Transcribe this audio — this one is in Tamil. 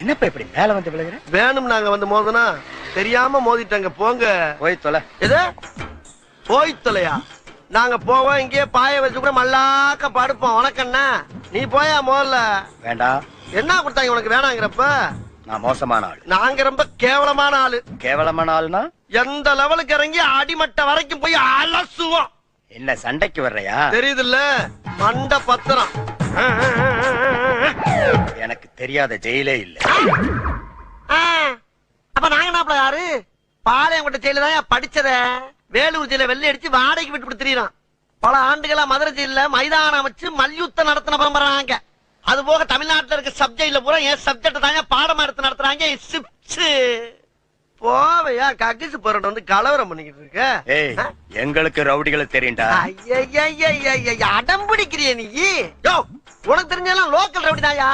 என்னப்பா இப்படி மேல வந்து விழுகிற? வேணும் நாங்க வந்து மோதனா தெரியாம மோதிட்டாங்க. போங்க போய் தொலை. எது போய் தொலையா? நாங்க போவோம், இங்கேயே பாய வச்சு கூட மல்லாக்க படுப்போம். உனக்கண்ணா நீ போயா முதல்ல. வேண்டாம். என்ன கொடுத்தாங்க உனக்கு வேணாங்கிறப்ப? நான் மோசமான ஆள். நாங்க ரொம்ப கேவலமான ஆளு. கேவலமான ஆளுனா எந்த லெவலுக்கு இறங்கி அடிமட்ட வரைக்கும் போய் அலசுவோம். என்ன சண்டைக்கு வர்றையா? தெரியுதுல்ல மண்ட பத்திரம். எனக்கு தெரியாத ஜெயிலே இல்ல. அப்ப நாங்க என்ன யாரு? பாளையங்கோட்டை ஜெயில தான் படிச்சத. வேலூர் ஜெயில வெள்ளை அடிச்சு வாடகைக்கு விட்டு தெரியுறான். பல ஆண்டுகளா மதுரை ஜெயில மைதானம் அமைச்சு மல்யுத்தம் நடத்தின பரம்பராங்க. அது போக தமிழ்நாட்டுல இருக்க சப்ஜெக்ட்ல பூரா என் சப்ஜெக்ட் தாங்க பாடமா எடுத்து நடத்துறாங்க. போவையா கக்கிசு போறட்டு வந்து கலவரம் பண்ணிக்கிட்டு இருக்க. ஏய், எங்களுக்கு ரவுடிகளை தெரியும்டா. அடம் பிடிக்கிறிய நீ. யோ, உனக்கு தெரிஞ்சாலும் லோக்கல் ரவுடி தாயா.